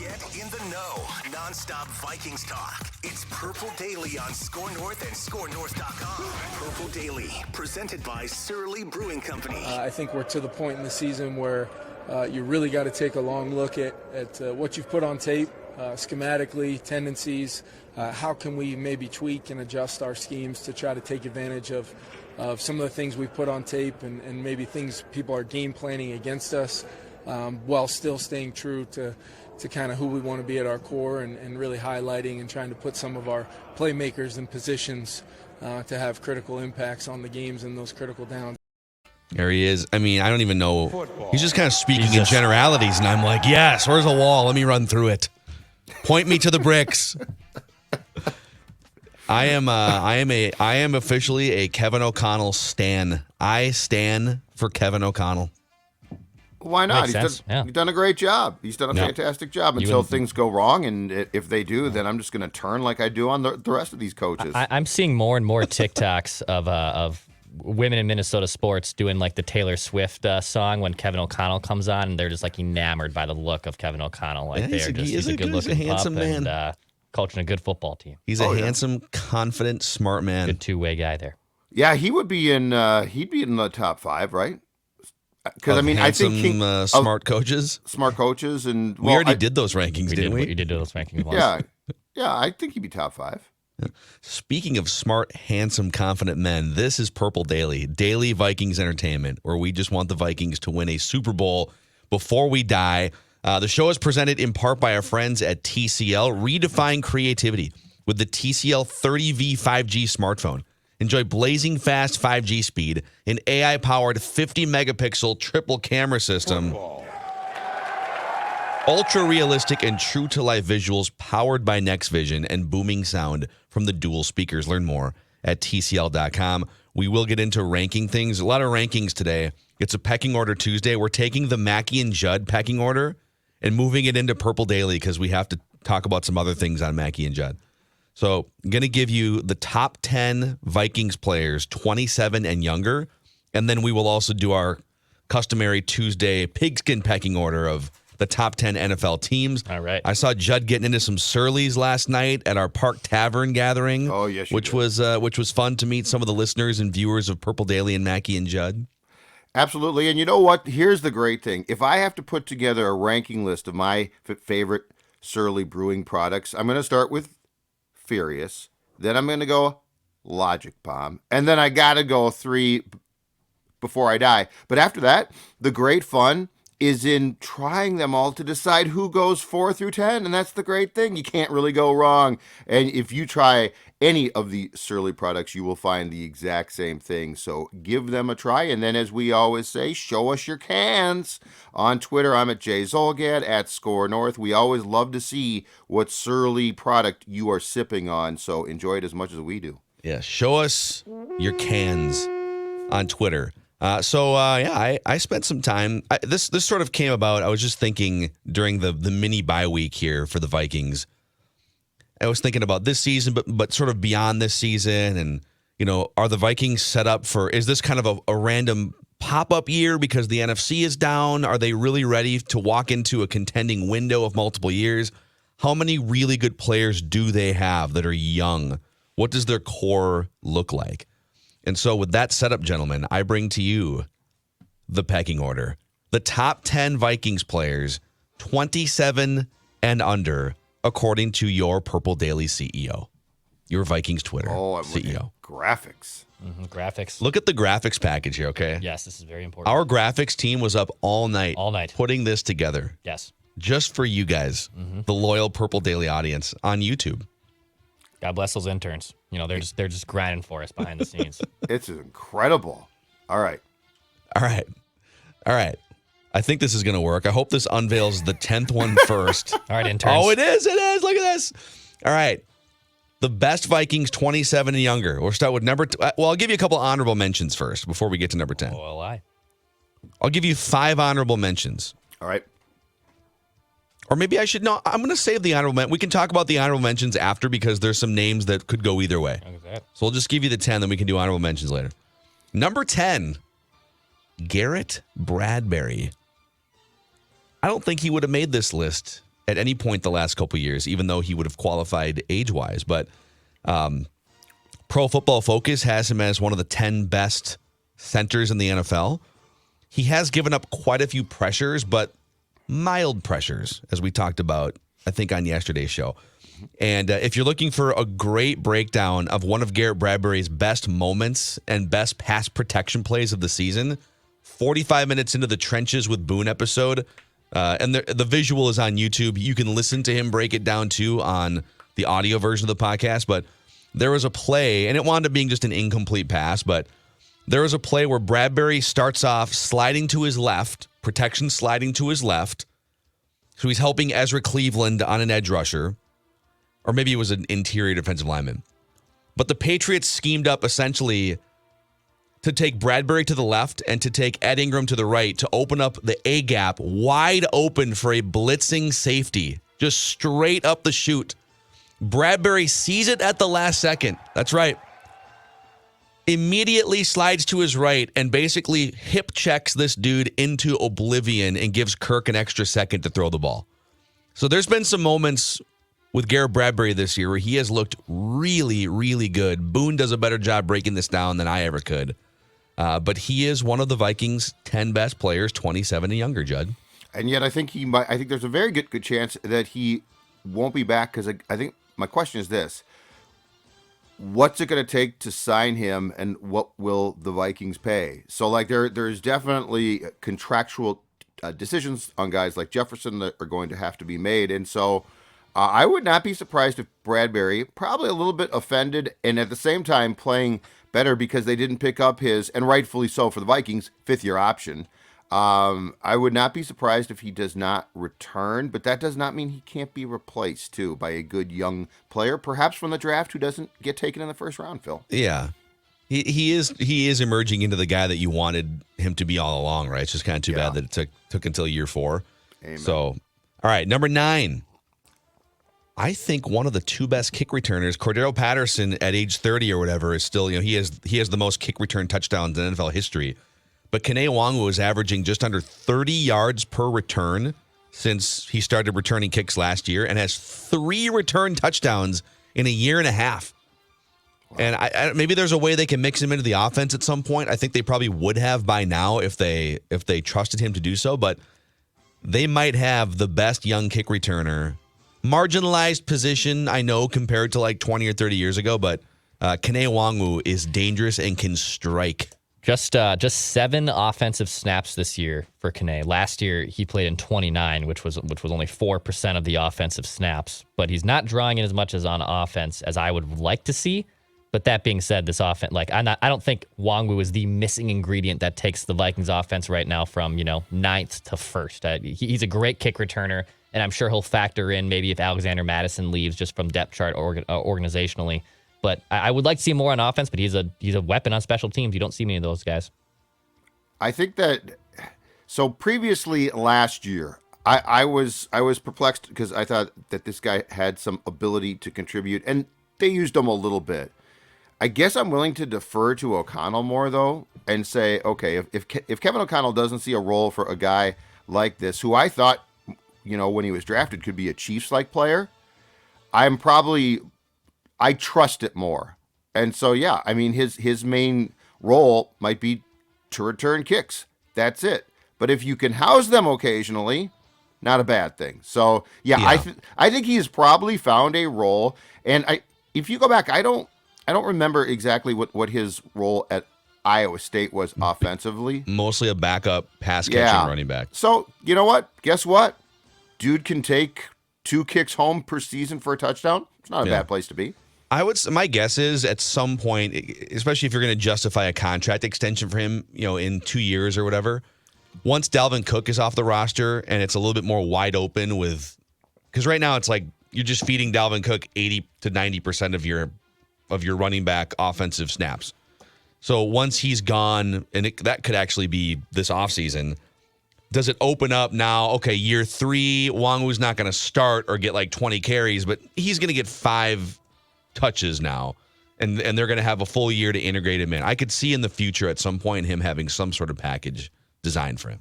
Get in the know. Non-stop Vikings talk. It's Purple Daily on Score North and ScoreNorth.com. Purple Daily, presented by Surly Brewing Company. I think we're to the point in the season where you really got to take a long look at what you've put on tape, schematically, tendencies. How can we maybe tweak and adjust our schemes to try to take advantage of some of the things we put on tape and maybe things people are game planning against us, while still staying true to kind of who we want to be at our core and really highlighting and trying to put some of our playmakers in positions to have critical impacts on the games in those critical downs. There he is. I mean, I don't even know. Football. He's just kind of speaking in generalities, and I'm like, yes, where's a wall? Let me run through it. Point me to the bricks. I am officially a Kevin O'Connell stan. I stan for Kevin O'Connell. Why not? He's done a great job. He's done a fantastic job until things go wrong, and if they do, then I'm just going to turn like I do on the rest of these coaches. I'm seeing more and more TikToks of women in Minnesota sports doing like the Taylor Swift song when Kevin O'Connell comes on, and they're just like enamored by the look of Kevin O'Connell. Like he's a good-looking, handsome man, and coaching a good football team. He's a handsome, confident, smart man. Good two-way guy there. Yeah, he would be in. He'd be in the top 5, right? Because I mean, I think smart coaches, and we already did those rankings, didn't we? You did those rankings once. Yeah. I think he'd be top 5. Yeah. Speaking of smart, handsome, confident men, this is Purple Daily, daily Vikings entertainment, where we just want the Vikings to win a Super Bowl before we die. The show is presented in part by our friends at TCL. Redefine creativity with the TCL 30V 5G smartphone. Enjoy blazing fast 5G speed, an AI-powered 50-megapixel triple camera system, ultra-realistic and true-to-life visuals powered by NextVision, and booming sound from the dual speakers. Learn more at TCL.com. We will get into ranking things. A lot of rankings today. It's a pecking order Tuesday. We're taking the Mackey and Judd pecking order and moving it into Purple Daily because we have to talk about some other things on Mackey and Judd. So I'm going to give you the top 10 Vikings players, 27 and younger, and then we will also do our customary Tuesday pigskin pecking order of the top 10 NFL teams. All right. I saw Judd getting into some Surly's last night at our Park Tavern gathering. Oh, yes, which was fun to meet some of the listeners and viewers of Purple Daily and Mackey and Judd. Absolutely. And you know what? Here's the great thing. If I have to put together a ranking list of my favorite Surly Brewing products, I'm going to start with Furious, then I'm going to go Logic Bomb, and then I got to go 3 before I die. But after that, the great fun is in trying them all to decide who goes 4 through 10, and that's the great thing. You can't really go wrong. And if you try any of the Surly products, you will find the exact same thing. So give them a try, and then as we always say, show us your cans. On Twitter, I'm at JZolgad, at Score North. We always love to see what Surly product you are sipping on, so enjoy it as much as we do. Yeah, show us your cans on Twitter. I spent some time. This sort of came about. I was just thinking during the mini bye week here for the Vikings. I was thinking about this season, but sort of beyond this season, and are the Vikings set up for? Is this kind of a random pop-up year because the NFC is down? Are they really ready to walk into a contending window of multiple years? How many really good players do they have that are young? What does their core look like? And so with that setup, gentlemen, I bring to you the pecking order. The top 10 Vikings players, 27 and under, according to your Purple Daily CEO, your Vikings Twitter CEO. Graphics. Mm-hmm, graphics. Look at the graphics package here, okay? Yes, this is very important. Our graphics team was up all night putting this together. Yes. Just for you guys, the loyal Purple Daily audience on YouTube. God bless those interns. They're just grinding for us behind the scenes. It's incredible. All right. I think this is going to work. I hope this unveils the 10th one first. All right, interns. Oh, it is. Look at this. All right. The best Vikings 27 and younger. We'll start with number I'll give you a couple honorable mentions first before we get to number 10. I'll give you 5 honorable mentions. All right. Or maybe I should not. I'm going to save the honorable mention. We can talk about the honorable mentions after because there's some names that could go either way. Okay. So we'll just give you the 10, then we can do honorable mentions later. Number 10, Garrett Bradbury. I don't think he would have made this list at any point the last couple of years, even though he would have qualified age-wise. But Pro Football Focus has him as one of the 10 best centers in the NFL. He has given up quite a few pressures, but mild pressures, as we talked about, I think, on yesterday's show. And if you're looking for a great breakdown of one of Garrett Bradbury's best moments and best pass protection plays of the season, 45 minutes into the Trenches with Boone episode, and the visual is on YouTube. You can listen to him break it down, too, on the audio version of the podcast. But there was a play, and it wound up being just an incomplete pass, but there was a play where Bradbury starts off sliding to his left, protection sliding to his left. So he's helping Ezra Cleveland on an edge rusher. Or maybe it was an interior defensive lineman. But the Patriots schemed up essentially to take Bradbury to the left and to take Ed Ingram to the right to open up the A gap wide open for a blitzing safety. Just straight up the chute. Bradbury sees it at the last second. That's right. Immediately slides to his right and basically hip checks this dude into oblivion and gives Kirk an extra second to throw the ball. So there's been some moments with Garrett Bradbury this year where he has looked really, really good. Boone does a better job breaking this down than I ever could. But he is one of the Vikings' 10 best players, 27 and younger, Judd. And yet I think I think there's a very good chance that he won't be back, because I think my question is this. What's it going to take to sign him, and what will the Vikings pay? So like there's definitely contractual decisions on guys like Jefferson that are going to have to be made. And so I would not be surprised if Bradbury, probably a little bit offended, and at the same time playing better because they didn't pick up his, and rightfully so for the Vikings, fifth-year option. I would not be surprised if he does not return, but that does not mean he can't be replaced, too, by a good young player, perhaps from the draft, who doesn't get taken in the first round, Phil. Yeah. He is emerging into the guy that you wanted him to be all along, right? It's just kind of too bad that it took until year 4. Amen. So, all right, number 9. I think one of the 2 best kick returners, Cordero Patterson, at age 30 or whatever, is still, he has the most kick return touchdowns in NFL history. But Kene Nwangwu is averaging just under 30 yards per return since he started returning kicks last year, and has 3 return touchdowns in a year and a half. Wow. And I maybe there's a way they can mix him into the offense at some point. I think they probably would have by now if they trusted him to do so. But they might have the best young kick returner. Marginalized position, I know, compared to like 20 or 30 years ago, but Kene Nwangwu is dangerous and can strike. Just 7 offensive snaps this year for Kene. Last year he played in 29, which was only 4% of the offensive snaps. But he's not drawing in as much as on offense as I would like to see. But that being said, this offense, I don't think Nwangwu is the missing ingredient that takes the Vikings offense right now from 9th to 1st. He's a great kick returner. And I'm sure he'll factor in maybe if Alexander Madison leaves just from depth chart organizationally. But I would like to see more on offense, but he's a weapon on special teams. You don't see many of those guys. I think that, so previously last year, I was perplexed because I thought that this guy had some ability to contribute, and they used him a little bit. I guess I'm willing to defer to O'Connell more, though, and say, okay, if Kevin O'Connell doesn't see a role for a guy like this, who I thought, when he was drafted, could be a Chiefs-like player, I trust it more. And so, yeah, I mean, his main role might be to return kicks. That's it. But if you can house them occasionally, not a bad thing. So, yeah. I think he has probably found a role. And if you go back, I don't remember exactly what his role at Iowa State was offensively. Mostly a backup pass-catching running back. So, you know what? Guess what? Dude can take 2 kicks home per season for a touchdown. It's not a bad place to be. My guess is at some point, especially if you're going to justify a contract extension for him, in 2 years or whatever, once Dalvin Cook is off the roster and it's a little bit more wide open because right now it's like you're just feeding Dalvin Cook 80 to 90% of your running back offensive snaps. So once he's gone, and that could actually be this offseason, does it open up now? Okay, year 3, Nwangwu's not going to start or get like 20 carries, but he's going to get 5 touches now, and they're going to have a full year to integrate him in. I could see in the future at some point him having some sort of package designed for him.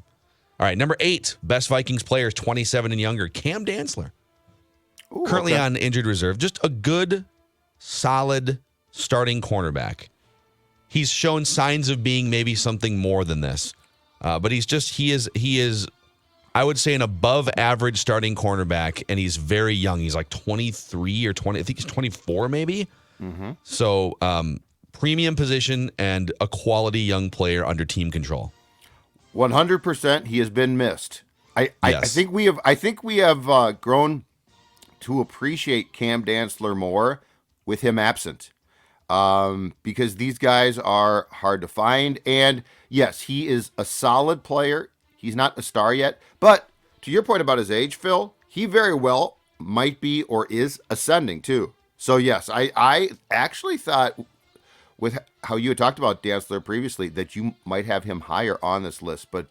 All right, number 8, best Vikings players, 27 and younger, Cam Dantzler. Ooh, Currently okay. on injured reserve. Just a good, solid starting cornerback. He's shown signs of being maybe something more than this. But he is, I would say, an above average starting cornerback, and he's very young. He's like 23 or 20. I think he's 24 maybe. Mm-hmm. So premium position and a quality young player under team control. 100%. He has been missed. I Yes. think we have grown to appreciate Cam Dantzler more with him absent. Because these guys are hard to find. And yes, he is a solid player. He's not a star yet. But to your point about his age, Phil, he very well might be or is ascending too. So yes, I actually thought with how you had talked about Dantzler previously that you might have him higher on this list. But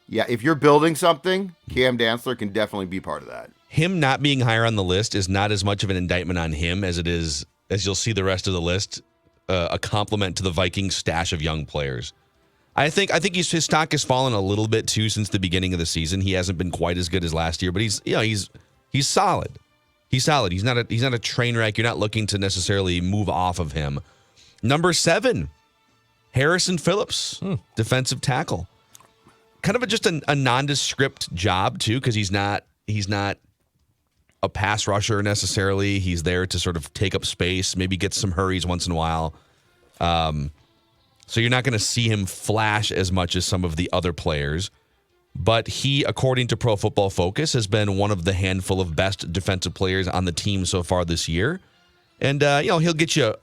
yeah, if you're building something, Cam Dantzler can definitely be part of that. Him not being higher on the list is not as much of an indictment on him as it is, as you'll see the rest of the list, a compliment to the Vikings stash of young players. I think his stock has fallen a little bit too since the beginning of the season. He hasn't been quite as good as last year, but he's solid. He's solid. He's not a train wreck. You're not looking to necessarily move off of him. Number 7, Harrison Phillips, defensive tackle. Kind of just a nondescript job too, because he's not a pass rusher necessarily. He's there to sort of take up space, maybe get some hurries once in a while. So you're not going to see him flash as much as some of the other players. But he, according to Pro Football Focus, has been one of the handful of best defensive players on the team so far this year. And, he'll get you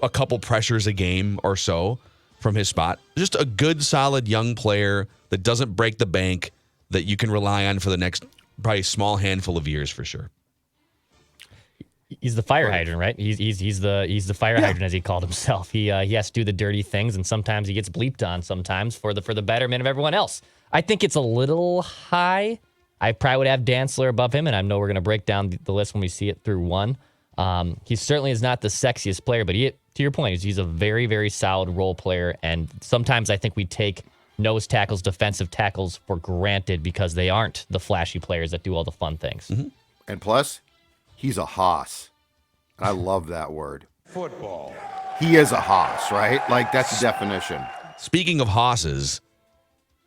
a couple pressures a game or so from his spot. Just a good, solid young player that doesn't break the bank, that you can rely on for the next probably small handful of years for sure. He's the fire hydrant, right? He's the fire hydrant, as he called himself. He has to do the dirty things, and sometimes he gets bleeped on. Sometimes for the betterment of everyone else. I think it's a little high. I probably would have Dantzler above him, and I know we're going to break down the list when we see it through one. He certainly is not the sexiest player, but to your point, he's a very, very solid role player. And sometimes I think we take nose tackles, defensive tackles for granted because they aren't the flashy players that do all the fun things. Mm-hmm. And plus, he's a hoss. I love that word. Football. He is a hoss, right? Like, that's the definition. Speaking of hosses,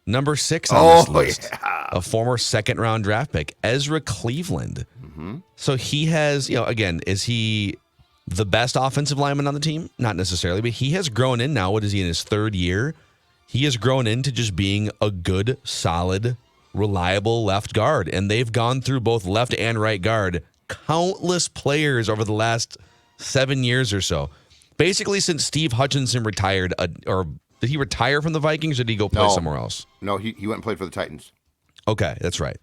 number 6 on this list, yeah. a former second-round draft pick, Ezra Cleveland. Mm-hmm. So he has, again, is he the best offensive lineman on the team? Not necessarily, but he has grown in now. What is he, in his 3rd year? He has grown into just being a good, solid, reliable left guard. And they've gone through both left and right guard countless players over the last 7 years or so. Basically, since Steve Hutchinson retired, or did he retire from the Vikings, or did he go play somewhere else? No, he went and played for the Titans. Okay, that's right.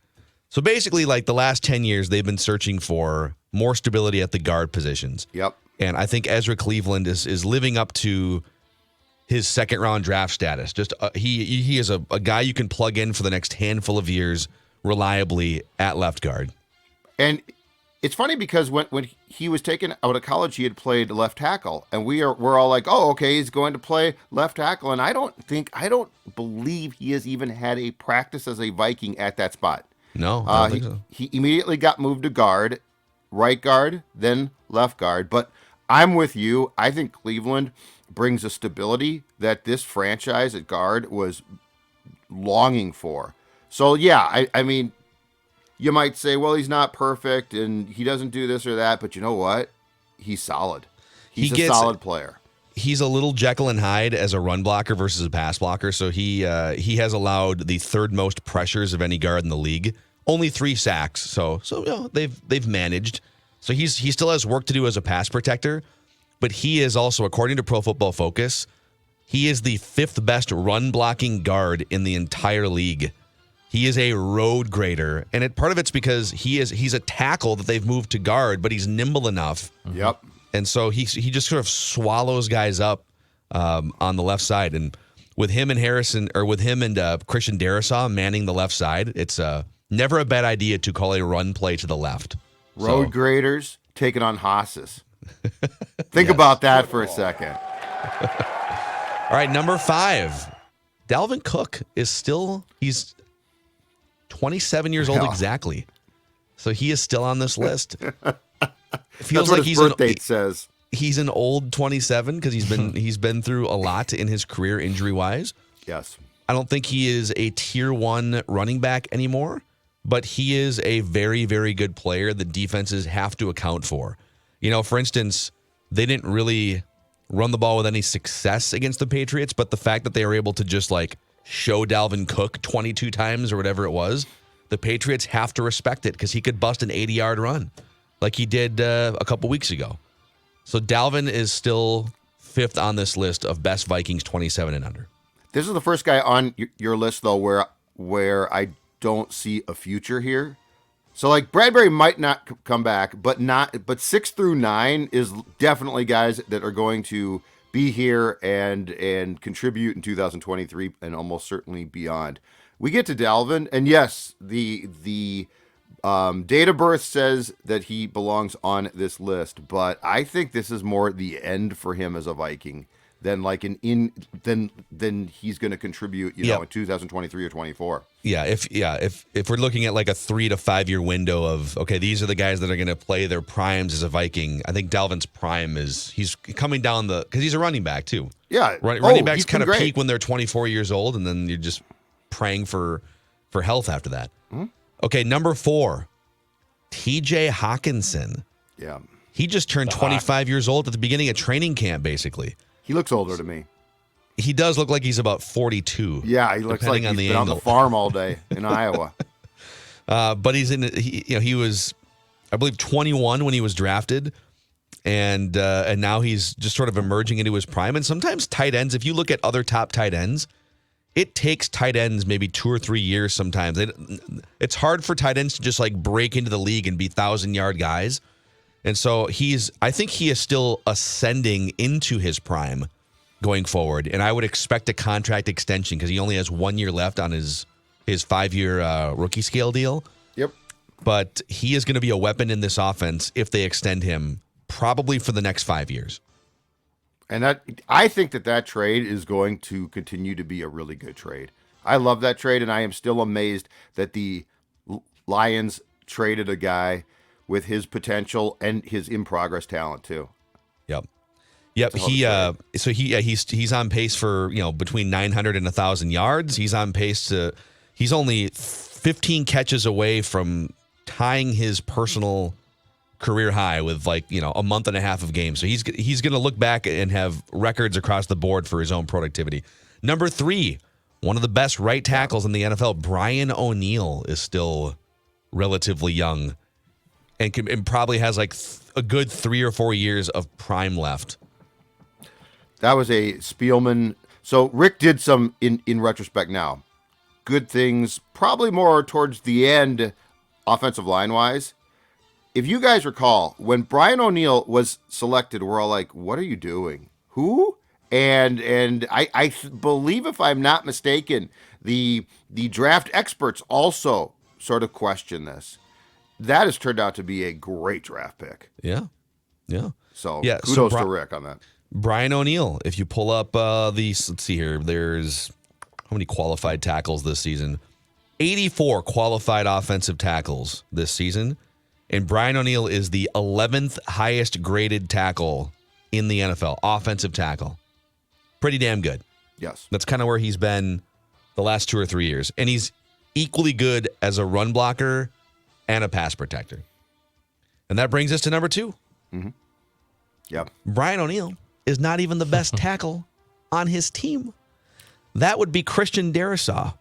So basically, like the last 10 years, they've been searching for more stability at the guard positions. Yep. And I think Ezra Cleveland is living up to his second-round draft status. Just he is a guy you can plug in for the next handful of years reliably at left guard. And it's funny because when he was taken out of college, he had played left tackle, and we're all like, oh, okay, he's going to play left tackle, and I don't believe he has even had a practice as a Viking at that spot. No, I don't think so. He immediately got moved to guard, right guard, then left guard. But I'm with you. I think Cleveland brings a stability that this franchise at guard was longing for. So yeah, I mean, you might say, well, he's not perfect and he doesn't do this or that, but you know what? He's solid. He's a solid player. He's a little Jekyll and Hyde as a run blocker versus a pass blocker. So he has allowed the 3rd most pressures of any guard in the league. Only 3 sacks. So they've managed. So he still has work to do as a pass protector, but he is also, according to Pro Football Focus, he is the 5th best run blocking guard in the entire league. He is a road grader, and part of it's because he's a tackle that they've moved to guard, but he's nimble enough. Yep. And so he just sort of swallows guys up on the left side. And with him and Christian Darrisaw manning the left side, it's never a bad idea to call a run play to the left. Road graders taking on hosses. Think about that for a second. All right, number 5, Dalvin Cook he's 27 years old exactly. So he is still on this list. Feels That's what like his birth date says. He's an old 27 because he's been through a lot in his career injury wise. Yes. I don't think he is a tier 1 running back anymore, but he is a very, very good player that defenses have to account for. For instance, they didn't really run the ball with any success against the Patriots, but the fact that they were able to just show Dalvin Cook 22 times or whatever it was, the Patriots have to respect it because he could bust an 80-yard run like he did a couple weeks ago. So Dalvin is still 5th on this list of best Vikings 27 and under. This is the first guy on your list, though, where I don't see a future here. So, Bradbury might not come back, but 6 through 9 is definitely guys that are going to be here and contribute in 2023 and almost certainly beyond. We get to Dalvin, and yes, the date of birth says that he belongs on this list, but I think this is more the end for him as a Viking than than he's going to contribute, in 2023 or 24. Yeah, if we're looking at a 3 to 5 year window of these are the guys that are going to play their primes as a Viking. I think Dalvin's prime he's coming down because he's a running back too. Yeah, running backs kind of peak when they're 24 years old, and then you're just praying for health after that. Mm-hmm. Okay, number 4, TJ Hockenson. Yeah, he just turned 25 years old at the beginning of training camp. Basically, he looks older to me. He does look like he's about 42. Yeah, he looks like he's been on the farm all day in Iowa. But he was, I believe, 21 when he was drafted, and now he's just sort of emerging into his prime. And sometimes tight ends, if you look at other top tight ends, it takes tight ends maybe 2 or 3 years sometimes. It's hard for tight ends to just break into the league and be 1,000-yard guys. And so I think he is still ascending into his prime going forward, and I would expect a contract extension because he only has 1 year left on his 5-year rookie scale deal. Yep. But he is going to be a weapon in this offense if they extend him, probably for the next 5 years. And I think that trade is going to continue to be a really good trade. I love that trade, and I am still amazed that the Lions traded a guy with his potential and his in-progress talent too. Yep. He's on pace for, between 900 and 1,000 yards. He's on pace he's only 15 catches away from tying his personal career high with a month and a half of games. So he's going to look back and have records across the board for his own productivity. Number 3, one of the best right tackles in the NFL, Brian O'Neill, is still relatively young and probably has a good 3 or 4 years of prime left. That was a Spielman. So Rick did some, in retrospect now, good things, probably more towards the end, offensive line-wise. If you guys recall, when Brian O'Neill was selected, we're all like, what are you doing? Who? And I believe, if I'm not mistaken, the draft experts also sort of question this. That has turned out to be a great draft pick. Yeah. So kudos to Rick on that. Brian O'Neill, if you pull up let's see here, there's how many qualified tackles this season? 84 qualified offensive tackles this season. And Brian O'Neill is the 11th highest graded tackle in the NFL, offensive tackle. Pretty damn good. Yes. That's kind of where he's been the last 2 or 3 years. And he's equally good as a run blocker and a pass protector. And that brings us to number 2. Mm-hmm. Yep. Brian O'Neill is not even the best tackle on his team. That would be Christian Darrisaw,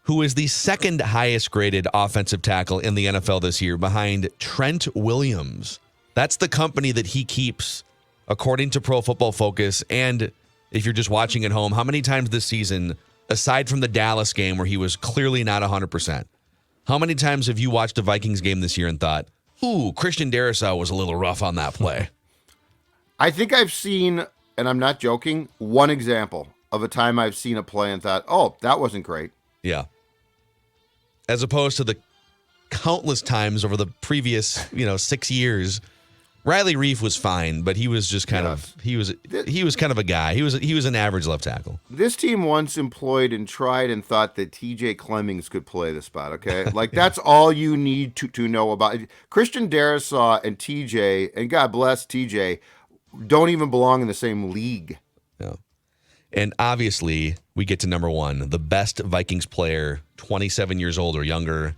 who is the 2nd highest graded offensive tackle in the NFL this year behind Trent Williams. That's the company that he keeps, according to Pro Football Focus. And if you're just watching at home, how many times this season, aside from the Dallas game where he was clearly not 100%, how many times have you watched a Vikings game this year and thought, ooh, Christian Darrisaw was a little rough on that play? I think I've seen, and I'm not joking, one example of a time I've seen a play and thought, oh, that wasn't great. Yeah. As opposed to the countless times over the previous, 6 years Riley Reif was fine, but he was just kind of he was kind of a guy. He was an average left tackle. This team once employed and tried and thought that TJ Clemmings could play the spot, okay? Like, that's all you need to know about it. Christian Darrisaw and TJ, and God bless TJ, don't even belong in the same league. No. And obviously, we get to number one, the best Vikings player, 27 years old or younger,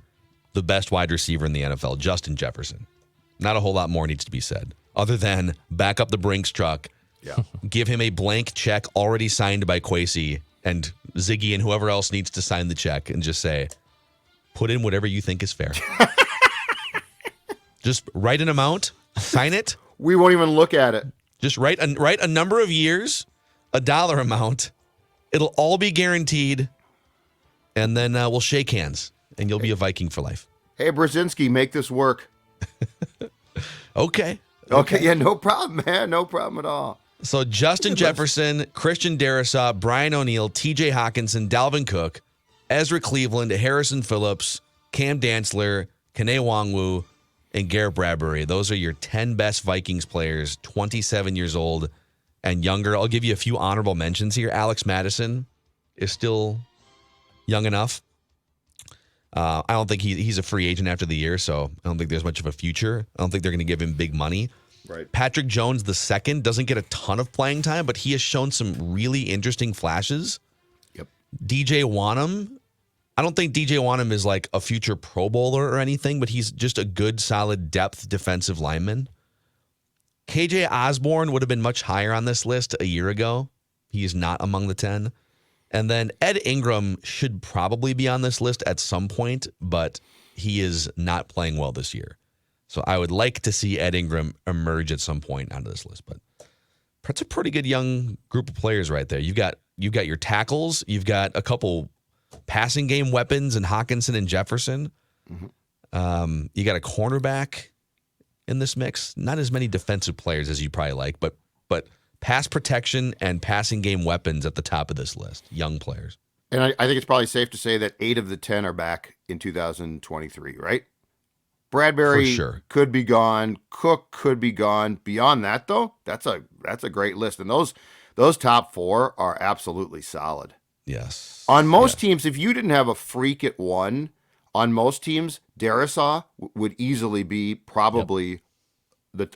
the best wide receiver in the NFL, Justin Jefferson. Not a whole lot more needs to be said, other than back up the Brinks truck, give him a blank check already signed by Kwesi and Ziggy and whoever else needs to sign the check, and just say, put in whatever you think is fair. Just write an amount, sign it. We won't even look at it. Just write a number of years, a dollar amount. It'll all be guaranteed, and then we'll shake hands, and you'll be a Viking for life. Hey, Brzezinski, make this work. Okay. Yeah, no problem, man. No problem at all. So Justin Jefferson, Christian Darrisaw, Brian O'Neill, TJ Hockenson, Dalvin Cook, Ezra Cleveland, Harrison Phillips, Cam Dantzler, Kene Nwangwu, and Garrett Bradbury. Those are your 10 best Vikings players, 27 years old and younger. I'll give you a few honorable mentions here. Alex Madison is still young enough. I don't think he's a free agent after the year, so I don't think there's much of a future. I don't think they're going to give him big money. Right. Patrick Jones II doesn't get a ton of playing time, but he has shown some really interesting flashes. Yep. DJ Wanham, I don't think DJ Wanham is like a future Pro Bowler or anything, but he's just a good, solid depth defensive lineman. KJ Osborne would have been much higher on this list a year ago. He is not among the 10. And then Ed Ingram should probably be on this list at some point, but he is not playing well this year. So I would like to see Ed Ingram emerge at some point onto this list. But that's a pretty good young group of players right there. You've got your tackles. You've got a couple passing game weapons in Hockenson and Jefferson. Mm-hmm. You got a cornerback in this mix. Not as many defensive players as you probably like, but pass protection and passing game weapons at the top of this list. Young players. And I think it's probably safe to say that 8 of the 10 are back in 2023, right? Bradbury could be gone. Cook could be gone. Beyond that, though, that's a great list. And those top 4 are absolutely solid. Yes. On most teams, if you didn't have a freak at 1, on most teams, Darrisaw would easily be probably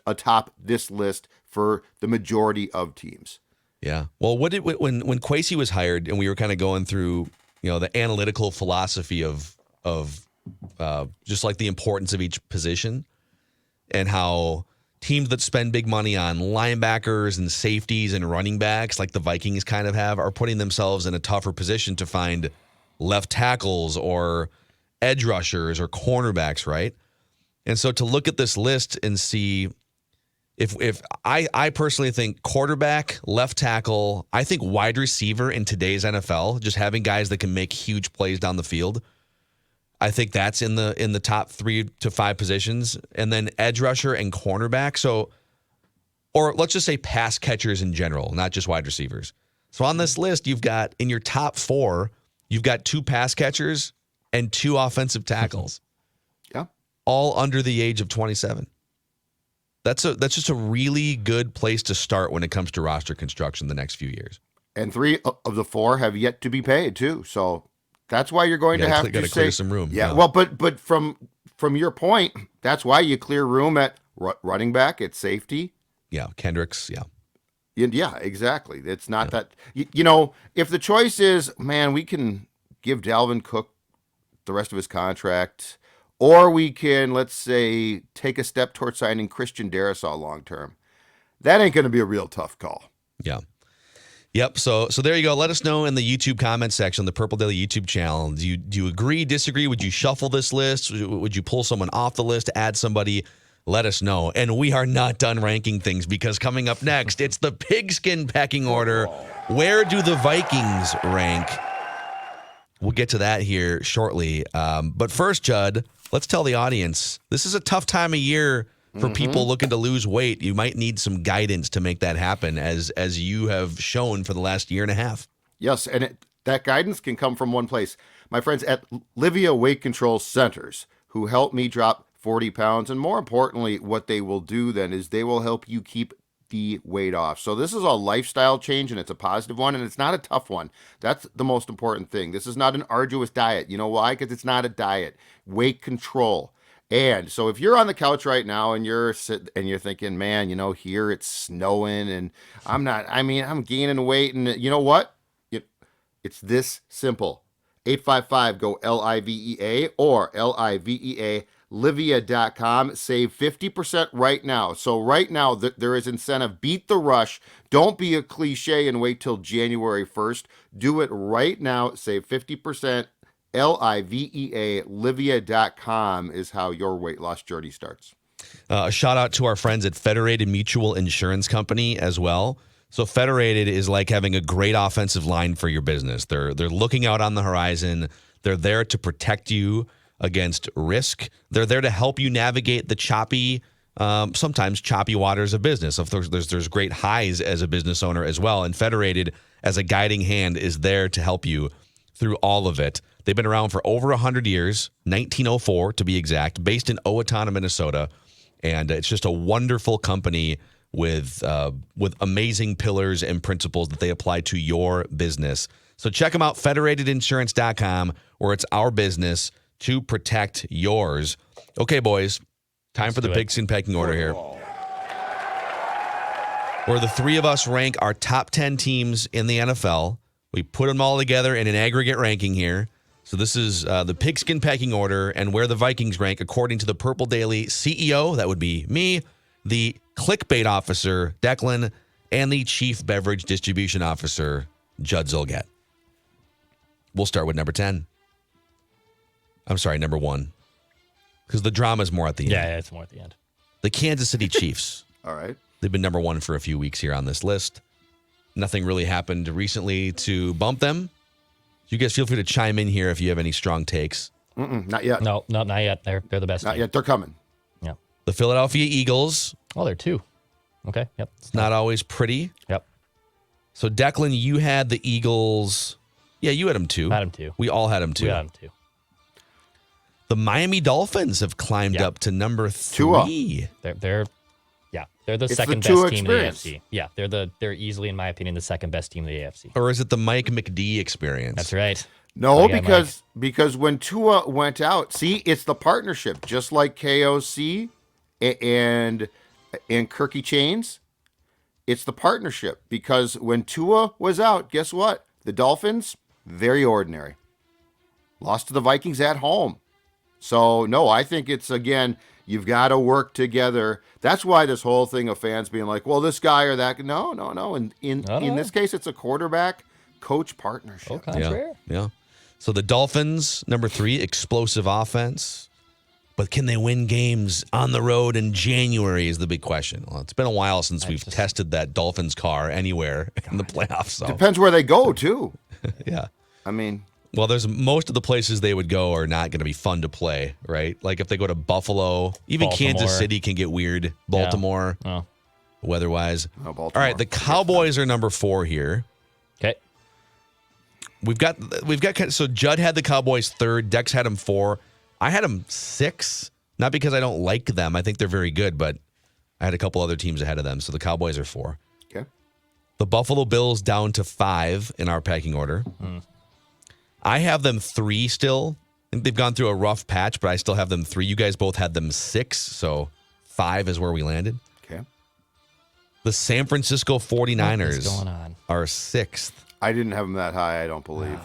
atop this list for the majority of teams. Yeah. Well, when Kwesi was hired and we were kind of going through, the analytical philosophy of just like the importance of each position and how teams that spend big money on linebackers and safeties and running backs, like the Vikings kind of have, are putting themselves in a tougher position to find left tackles or edge rushers or cornerbacks, right? And so to look at this list and see if I personally think quarterback, left tackle, I think wide receiver in today's NFL, just having guys that can make huge plays down the field, I think that's in the top 3 to 5 positions. And then edge rusher and cornerback. So, or let's just say pass catchers in general, not just wide receivers. So on this list, you've got in your top 4, you've got 2 pass catchers and 2 offensive tackles. Yeah. All under the age of 27. That's just a really good place to start when it comes to roster construction the next few years. And 3 of the 4 have yet to be paid too. So that's why you're going to have to clear some room. Yeah. Well, but from your point, that's why you clear room at running back, at safety. Yeah, Kendricks. Yeah. Yeah, exactly. It's not that if the choice is, man, we can give Dalvin Cook the rest of his contract, or we can, let's say, take a step towards signing Christian Darrisaw long term. That ain't going to be a real tough call. Yeah. Yep. So there you go. Let us know in the YouTube comment section, the Purple Daily YouTube channel. Do you agree, disagree? Would you shuffle this list? Would you pull someone off the list to add somebody? Let us know. And we are not done ranking things, because coming up next, it's the Pigskin pecking order. Where do the Vikings rank? We'll get to that here shortly. But first, Judd, let's tell the audience, this is a tough time of year for people looking to lose weight. You might need some guidance to make that happen, as you have shown for the last year and a half. Yes, and that guidance can come from one place. My friends at Livia Weight Control Centers, who helped me drop 40 pounds. And more importantly, what they will do then is they will help you keep the weight off. So this is a lifestyle change, and it's a positive one, and it's not a tough one. That's the most important thing. This is not an arduous diet. You know why? Because it's not a diet. Weight control. And so if you're on the couch right now and you're thinking, man, here it's snowing and I'm gaining weight, and you know what? It's this simple. 855 go LIVEA or LIVEA Livea.com. Save 50% right now. So right now there is incentive. Beat the rush. Don't be a cliche and wait till January 1st. Do it right now. Save 50%. LIVEA Livea.com is how your weight loss journey starts. A shout out to our friends at Federated Mutual Insurance Company as well. So Federated is like having a great offensive line for your business. They're looking out on the horizon. They're there to protect you against risk. They're there to help you navigate the choppy, sometimes choppy waters of business. Of course, there's great highs as a business owner as well. And Federated, as a guiding hand, is there to help you through all of it. They've been around for over 100 years, 1904 to be exact, based in Owatonna, Minnesota. And it's just a wonderful company with amazing pillars and principles that they apply to your business. So check them out, federatedinsurance.com, where it's our business to protect yours. Okay, boys, time for the Pigskin pecking order here, where the three of us rank our top 10 teams in the NFL. We put them all together in an aggregate ranking here. So this is the Pigskin pecking order and where the Vikings rank according to the Purple Daily CEO, that would be me, the clickbait officer, Declan, and the chief beverage distribution officer, Judd Zolgett. We'll start with number 10. I'm sorry, number 1. Because the drama is more at the end. Yeah, it's more at the end. The Kansas City Chiefs. All right. They've been number 1 for a few weeks here on this list. Nothing really happened recently to bump them. You guys feel free to chime in here if you have any strong takes. Not yet. No, not yet. They're the best. Not yet. They're coming. Yeah. The Philadelphia Eagles. Oh, they're 2. Okay. Yep. It's not always pretty. Yep. So, Declan, you had the Eagles. Yeah, you had them 2. Had them 2. We all had them 2. We had them 2. The Miami Dolphins have climbed up to number 3. They're the second best team in the AFC. Yeah, they're easily, in my opinion, the second best team in the AFC. Or is it the Mike McD experience? That's right. No, because when Tua went out, see, it's the partnership, just like KOC and Kirky Chains. It's the partnership, because when Tua was out, guess what? The Dolphins, very ordinary. Lost to the Vikings at home. So, no, I think it's, again, you've got to work together. That's why this whole thing of fans being like, well, this guy or that. No. In this case, it's a quarterback-coach partnership. Yeah. So the Dolphins, number 3, explosive offense. But can they win games on the road in January is the big question. Well, it's been a while since we've tested that Dolphins car anywhere in the playoffs. So. Depends where they go, too. Yeah. I mean... Well, there's most of the places they would go are not going to be fun to play, right? Like if they go to Buffalo, even Kansas City can get weird. Baltimore, weather-wise. All right, the Cowboys are number 4 here. Okay. We've got. So Judd had the Cowboys 3rd. Dex had them 4. I had them 6. Not because I don't like them. I think they're very good, but I had a couple other teams ahead of them. So the Cowboys are 4. Okay. The Buffalo Bills down to 5 in our pecking order. I have them 3 still. I think they've gone through a rough patch, but I still have them 3. You guys both had them 6, so 5 is where we landed. Okay. The San Francisco 49ers what is going on? Are 6th. I didn't have them that high, I don't believe.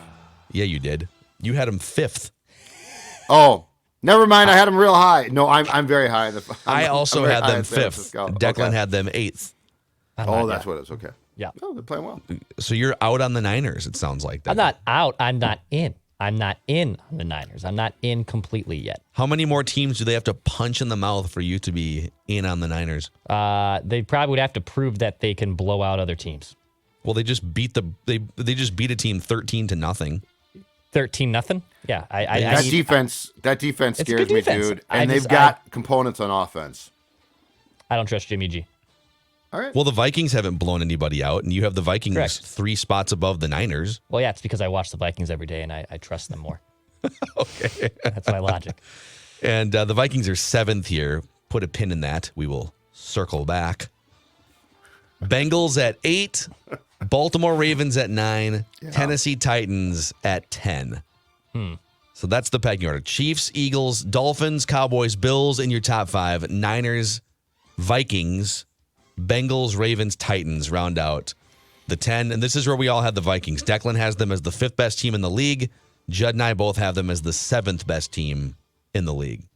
Yeah, you did. You had them 5th. Oh, never mind. I had them real high. No, I'm very high. I also had them 5th. Declan had them 8th. Oh, that's what it is. Okay. Yeah. Oh, they're playing well. So you're out on the Niners, it sounds like. I'm not out. I'm not in. I'm not in on the Niners. I'm not in completely yet. How many more teams do they have to punch in the mouth for you to be in on the Niners? They probably would have to prove that they can blow out other teams. Well, they just beat they just beat a team 13-0. 13-0? Yeah. That defense scares me, dude. And they've got components on offense. I don't trust Jimmy G. All right. Well, the Vikings haven't blown anybody out, and you have the Vikings Correct. 3 spots above the Niners. Well, yeah, it's because I watch the Vikings every day, and I trust them more. Okay. That's my logic. And the Vikings are 7th here. Put a pin in that. We will circle back. Bengals at 8. Baltimore Ravens at 9. Tennessee Titans at 10. So that's the pecking order. Chiefs, Eagles, Dolphins, Cowboys, Bills in your top 5. Niners, Vikings, Bengals, Ravens, Titans round out the 10. And this is where we all have the Vikings. Declan has them as the 5th best team in the league. Judd and I both have them as the 7th best team in the league.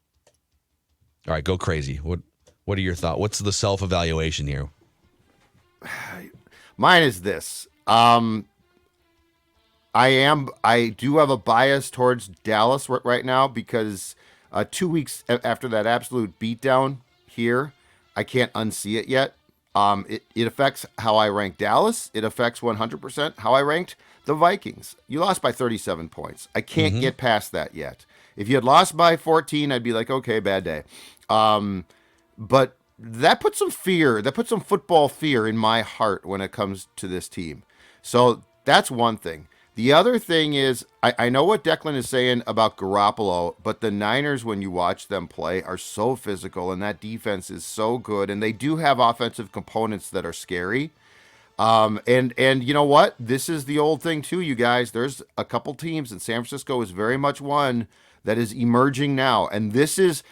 All right, go crazy. What are your thoughts? What's the self-evaluation here? Mine is this. I do have a bias towards Dallas right now because 2 weeks after that absolute beatdown here, I can't unsee it yet. It affects how I rank Dallas. It affects 100% how I ranked the Vikings. You lost by 37 points. I can't get past that yet. If you had lost by 14, I'd be like, okay, bad day. But that puts some fear, that puts some football fear in my heart when it comes to this team. So that's one thing. The other thing is, I know what Declan is saying about Garoppolo, but the Niners, when you watch them play, are so physical, and that defense is so good, and they do have offensive components that are scary. And you know what? This is the old thing too, you guys. There's a couple teams, and San Francisco is very much one that is emerging now. And this is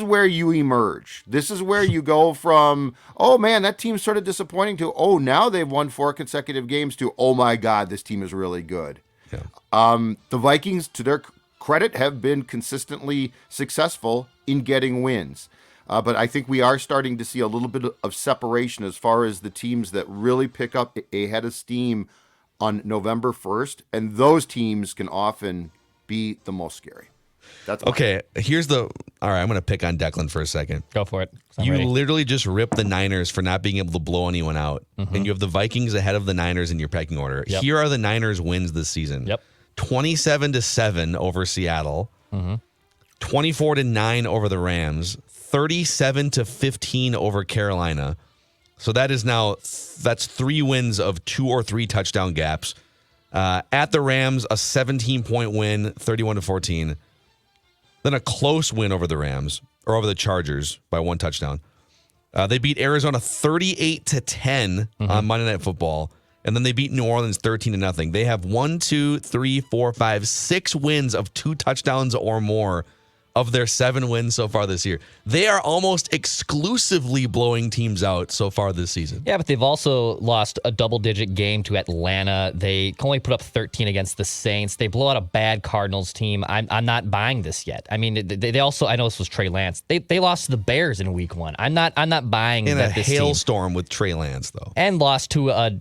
where you emerge. This is where you go from, oh man, that team's sort of disappointing, to, oh, now they've won 4 consecutive games, to, oh my God, this team is really good. Yeah. The Vikings, to their credit, have been consistently successful in getting wins. But I think we are starting to see a little bit of separation as far as the teams that really pick up a head of steam on November 1st. And those teams can often be the most scary. That's okay. All right, I'm going to pick on Declan for a second. Go for it. You literally just ripped the Niners for not being able to blow anyone out. And you have the Vikings ahead of the Niners in your pecking order. Yep. Here are the Niners wins this season. 27-7 over Seattle. 24-9 over the Rams. 37-15 over Carolina. So that's 3 wins of 2 or 3 touchdown gaps. At the Rams, a 17-point win, 31-14. Then a close win over the Rams, or over the Chargers by 1 touchdown. They beat Arizona 38-10 on Monday Night Football, and then they beat New Orleans 13-0. They have 6 wins of 2 touchdowns or more of their 7 wins so far this year. They are almost exclusively blowing teams out so far this season. Yeah, but they've also lost a double-digit game to Atlanta. They only put up 13 against the Saints. They blow out a bad Cardinals team. I'm not buying this yet. I mean, they also, I know this was Trey Lance. They lost to the Bears in Week 1. I'm not buying in that a this hailstorm team, with Trey Lance though, and lost to a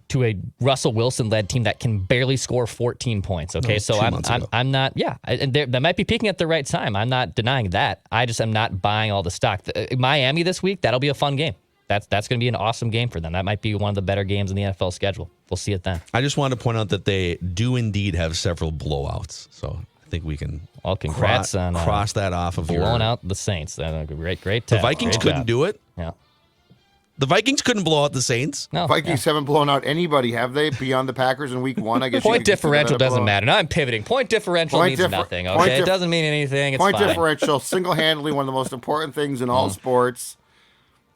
Russell Wilson-led team that can barely score 14 points. Okay, so I'm not. Yeah, and that might be peaking at the right time. I'm not denying that. I just am not buying all the stock. Miami this week, that'll be a fun game. That's going to be an awesome game for them. That might be one of the better games in the NFL schedule. We'll see it then. I just wanted to point out that they do indeed have several blowouts. So I think we can congrats on cross that off of blowing out the Saints. Great. The Vikings couldn't do it. Yeah. The Vikings couldn't blow out the Saints. No, Vikings haven't blown out anybody, have they? Beyond the Packers in Week 1, I guess. Point differential doesn't matter. Now I'm pivoting. Point differential means nothing. Okay, it doesn't mean anything. It's point fine. Differential, single-handedly one of the most important things in all sports.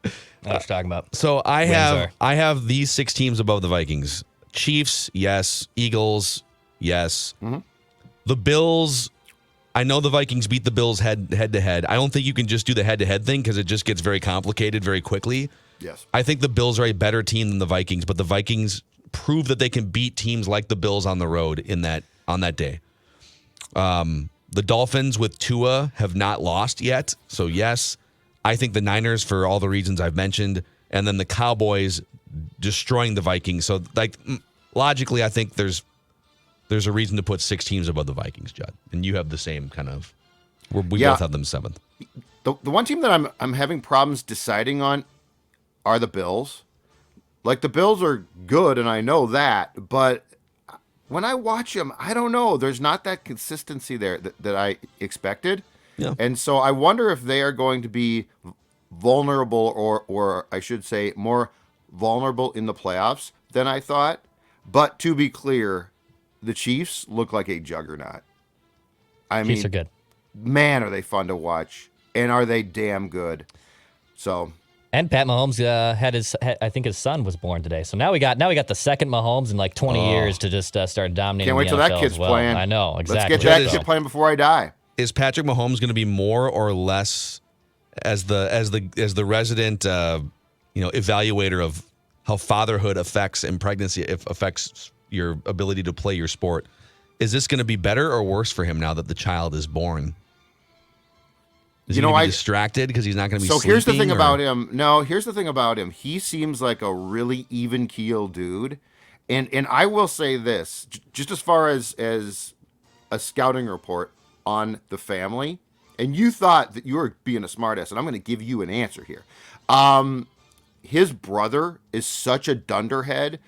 What you're talking about? So I have these 6 teams above the Vikings: Chiefs, yes; Eagles, yes. The Bills. I know the Vikings beat the Bills head to head. I don't think you can just do the head to head thing because it just gets very complicated very quickly. Yes. I think the Bills are a better team than the Vikings, but the Vikings prove that they can beat teams like the Bills on the road on that day. The Dolphins with Tua have not lost yet. So yes, I think the Niners for all the reasons I've mentioned, and then the Cowboys destroying the Vikings. So logically, I think there's a reason to put 6 teams above the Vikings, Judd. And you have the same kind of, we both have them 7th. The one team that I'm having problems deciding on are the Bills. Like, the Bills are good, and I know that, but when I watch them, I don't know. There's not that consistency there that I expected. Yeah. And so I wonder if they are going to be vulnerable, or I should say more vulnerable in the playoffs than I thought. But to be clear, the Chiefs look like a juggernaut. I mean, Chiefs are good. Man, are they fun to watch. and are they damn good? So. And Pat Mahomes I think his son was born today. So now we got the second Mahomes in like 20 years to just start dominating. Can't wait the till NFL that kid's as well. playing. I know, exactly. Let's get that kid playing before I die. Is Patrick Mahomes going to be more or less as the resident evaluator of how fatherhood affects and pregnancy affects your ability to play your sport? Is this going to be better or worse for him now that the child is born? Is he going to be distracted because he's not going to be sleeping? So here's the thing about him. No, here's the thing about him. He seems like a really even-keeled dude. And I will say this, just as far as a scouting report on the family, and you thought that you were being a smartass, and I'm going to give you an answer here. His brother is such a dunderhead,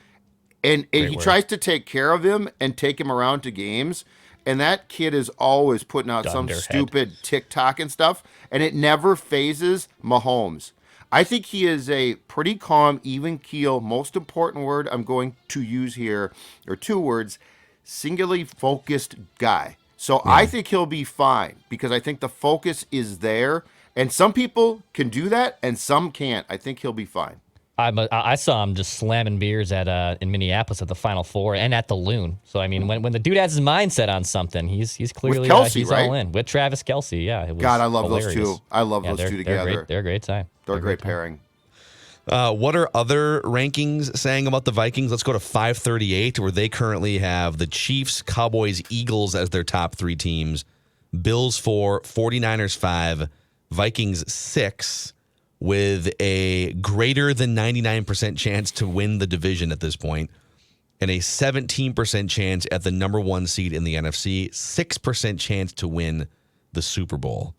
and he tries to take care of him and take him around to games. And that kid is always putting out some stupid TikTok and stuff, and it never phases Mahomes. I think he is a pretty calm, even keel, most important word I'm going to use here, or two words, singularly focused guy. So I think he'll be fine because I think the focus is there, and some people can do that and some can't. I think he'll be fine. I saw him just slamming beers in Minneapolis at the Final Four and at the Loon. So I mean, when the dude has his mindset on something, he's clearly with Kelce, he's right? all in with Travis Kelce. Yeah, it was God, I love hilarious. those two. I love those two together. They're a great time. They're a great pairing. What are other rankings saying about the Vikings? Let's go to 538, where they currently have the Chiefs, Cowboys, Eagles as their top three teams. Bills 4, 49ers 5, Vikings 6. With a greater than 99% chance to win the division at this point, and a 17% chance at the number one seed in the NFC, 6% chance to win the Super Bowl.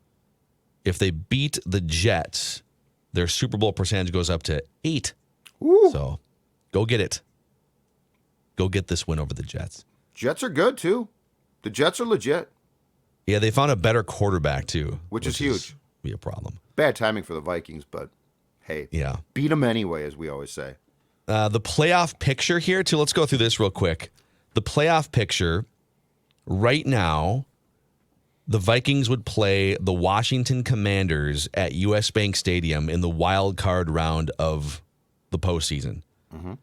If they beat the Jets, their Super Bowl percentage goes up to 8. Ooh. So go get it. Go get this win over the Jets. Jets are good, too. The Jets are legit. Yeah, they found a better quarterback, too. Which is huge. Be a problem. Bad timing for the Vikings, but hey, beat them anyway, as we always say. The playoff picture here, too. Let's go through this real quick. The playoff picture right now, the Vikings would play the Washington Commanders at U.S. Bank Stadium in the wild card round of the postseason. Mm-hmm.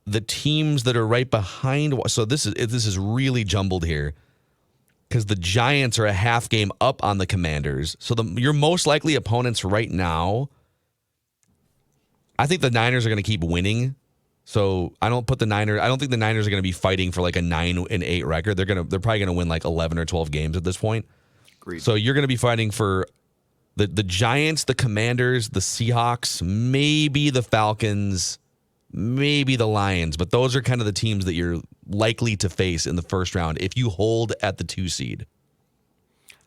The teams that are right behind, so this is really jumbled here. Because the Giants are a half game up on the Commanders. So your most likely opponents right now, I think the Niners are going to keep winning. So I don't think the Niners are going to be fighting for like a 9-8 record. They're probably going to win like 11 or 12 games at this point. Agreed. So you're going to be fighting for the Giants, the Commanders, the Seahawks, maybe the Falcons, maybe the Lions, but those are kind of the teams that you're likely to face in the first round if you hold at the 2 seed.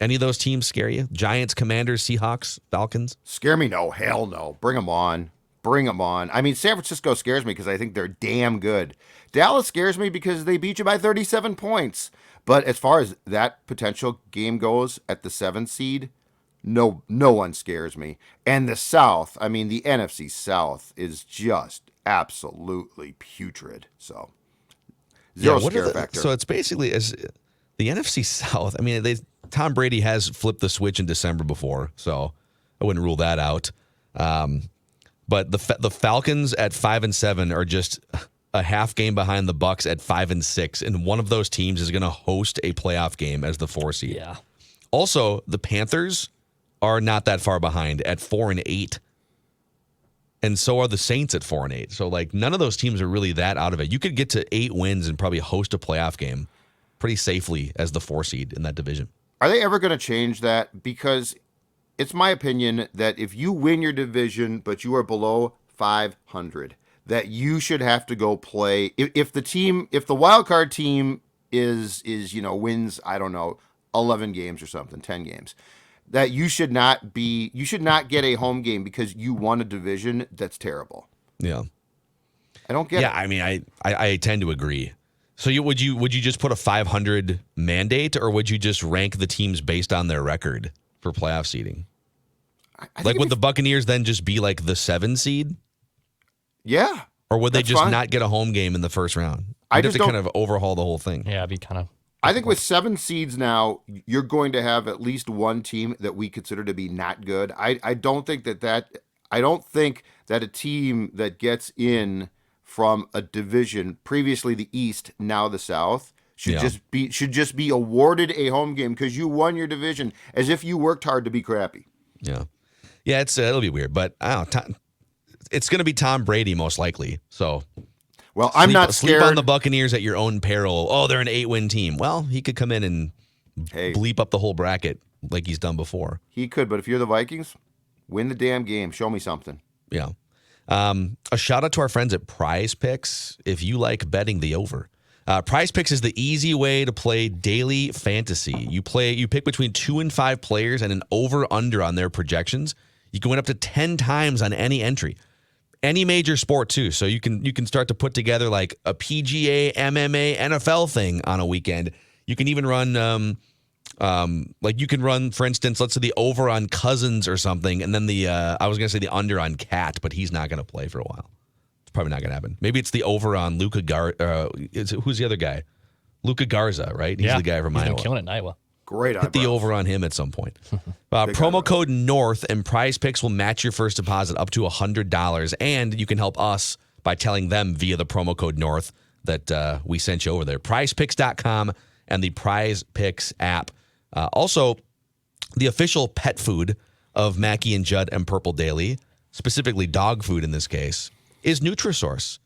Any of those teams scare you? Giants, Commanders, Seahawks, Falcons? Scare me? No, hell no. Bring them on. Bring them on. I mean, San Francisco scares me because I think they're damn good. Dallas scares me because they beat you by 37 points. But as far as that potential game goes at the 7th seed, no one scares me. And the South, I mean, the NFC South is just absolutely putrid. So zero scare factor. So it's basically as the NFC South. I mean, Tom Brady has flipped the switch in December before, so I wouldn't rule that out. But the Falcons at 5-7 are just a half game behind the Bucs at 5-6, and one of those teams is going to host a playoff game as the 4 seed. Yeah. Also, the Panthers are not that far behind at 4-8. And so are the Saints at 4-8. So, like, none of those teams are really that out of it. You could get to 8 wins and probably host a playoff game pretty safely as the 4 seed in that division. Are they ever going to change that? Because it's my opinion that if you win your division, but you are below 500, that you should have to go play. If the wild card team is wins, I don't know, 11 games or something, 10 games. That you should not get a home game because you won a division that's terrible. Yeah. I don't get it. Yeah, I mean, I tend to agree. So would you just put a 500 mandate, or would you just rank the teams based on their record for playoff seeding? Like, would the Buccaneers then just be like the 7 seed? Yeah. Or would they just not get a home game in the first round? You'd have to kind of overhaul the whole thing. Yeah, it'd be kind of I think with 7 seeds now, you're going to have at least one team that we consider to be not good. I don't think that a team that gets in from a division, previously the East, now the South, should just be awarded a home game because you won your division as if you worked hard to be crappy. Yeah. Yeah, it'll be weird, but I don't know. It's going to be Tom Brady most likely. So, well, I'm not scared. Sleep on the Buccaneers at your own peril. Oh, they're an 8-win team. Well, he could come in and bleep up the whole bracket like he's done before. He could, but if you're the Vikings, win the damn game. Show me something. Yeah. A shout out to our friends at Prize Picks. If you like betting the over, Prize Picks is the easy way to play daily fantasy. You pick between 2 and 5 players and an over under on their projections. You can win up to 10 times on any entry. Any major sport too, so you can start to put together like a PGA, MMA, NFL thing on a weekend. You can even run, for instance, let's say the over on Cousins or something, and then I was gonna say the under on Cat, but he's not gonna play for a while. It's probably not gonna happen. Maybe it's the over on Luka who's the other guy? Luka Garza, right? He's the guy from Iowa. He's been killing it in Iowa. Great eyebrows. Hit the over on him at some point. Promo code NORTH and Prize Picks will match your first deposit up to $100. And you can help us by telling them via the promo code NORTH that we sent you over there. PrizePicks.com and the Prize Picks app. Also, the official pet food of Mackie and Judd and Purple Daily, specifically dog food in this case, is Nutrisource.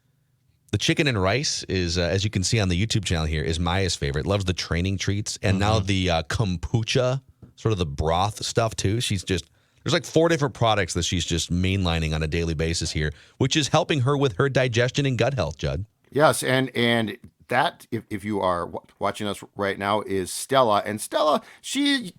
The chicken and rice is, as you can see on the YouTube channel here, is Maya's favorite. Loves the training treats. And now the kombucha, sort of the broth stuff too. There's like 4 different products that she's just mainlining on a daily basis here, which is helping her with her digestion and gut health, Judd. Yes, and that, if you are watching us right now, is Stella. And Stella, she's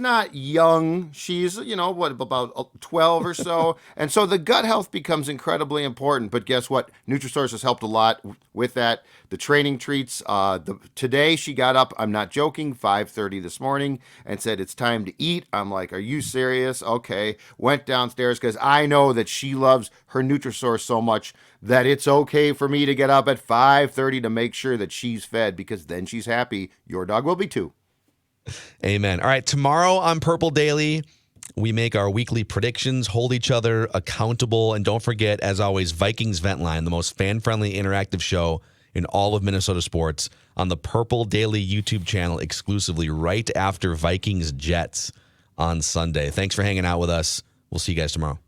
not young. She's, about 12 or so. And so the gut health becomes incredibly important. But guess what? Nutrisource has helped a lot with that. The training treats. Today she got up, I'm not joking, 5:30 this morning and said, it's time to eat. I'm like, are you serious? Okay. Went downstairs because I know that she loves her Nutrisource so much that it's okay for me to get up at 5:30 to make sure that she's fed, because then she's happy. Your dog will be too. Amen. All right, tomorrow on Purple Daily, we make our weekly predictions, hold each other accountable, and don't forget, as always, Vikings Vent Line, the most fan-friendly interactive show in all of Minnesota sports, on the Purple Daily YouTube channel exclusively right after Vikings Jets on Sunday. Thanks for hanging out with us. We'll see you guys tomorrow.